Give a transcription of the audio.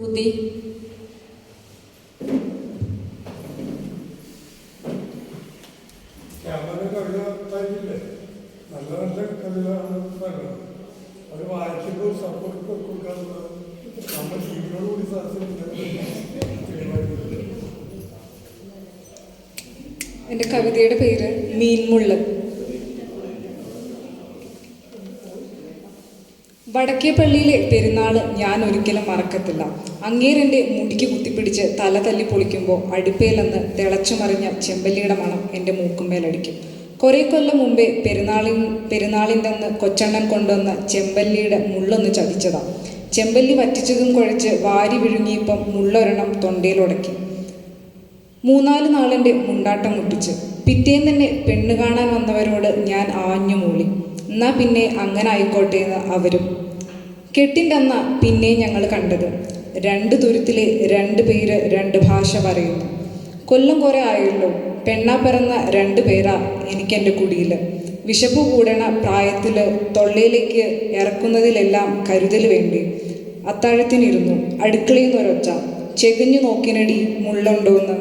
ഊതി ക്യാമറ കവിത വായിക്കില്ലേ? നല്ല നല്ല കവിതയാണ് പറയുന്നത്. അത് വായിക്കുമ്പോൾ സപ്പോർട്ട് കൊടുക്കാറുള്ളത് നമ്മൾ ജീവിതത്തോടു കൂടി സാധിച്ചിട്ടുണ്ട്. എൻ്റെ കവിതയുടെ പേര് മീൻമുള്ള്. വടക്കേ പള്ളിയിലെ പെരുന്നാൾ ഞാൻ ഒരിക്കലും മറക്കത്തില്ല. അങ്ങേരെൻ്റെ മുടിക്ക് കുത്തിപ്പിടിച്ച് തല തല്ലി പൊളിക്കുമ്പോൾ അടുപ്പയിലെന്ന് തിളച്ചു മറിഞ്ഞ ചെമ്പല്ലിയുടെ മണം എൻ്റെ മൂക്കുമേലടിക്കും. കുറേ കൊല്ലം മുമ്പേ പെരുന്നാളിൻ്റെ അന്ന് കൊച്ചണ്ണൻ കൊണ്ടുവന്ന ചെമ്പല്ലിയുടെ മുള്ളൊന്ന് ചതിച്ചതാ. ചെമ്പല്ലി വറ്റിച്ചതും കുഴച്ച് വാരി വിഴുങ്ങിയപ്പം മുള്ളൊരെണ്ണം തൊണ്ടയിലുടക്കി. 3-4 നാളെൻ്റെ മുണ്ടാട്ടം മുട്ടിച്ച്. പിറ്റേന്ന് തന്നെ പെണ്ണ് കാണാൻ വന്നവരോട് ഞാൻ ആഞ്ഞു മൂളി. എന്നാ പിന്നെ അങ്ങനെ ആയിക്കോട്ടെ എന്ന് അവരും. കെട്ടിൻ്റെ അന്ന പിന്നെ ഞങ്ങൾ കണ്ടത്. 2 തുരുത്തിലെ 2 പേര് 2 ഭാഷ പറയുന്നു. കൊല്ലം കുറേ ആയല്ലോ. പെണ്ണാ പിറന്ന 2 പേരാ എനിക്കെൻ്റെ കുടിയിൽ. വിശപ്പ് കൂടണ പ്രായത്തിൽ തൊള്ളയിലേക്ക് ഇറക്കുന്നതിലെല്ലാം കരുതൽ വേണ്ടി. അത്താഴത്തിനിരുന്നു. അടുക്കളയിൽ നിന്നൊരൊച്ച, ചെകഞ്ഞു നോക്കിനടി മുള്ളുണ്ടോന്ന്.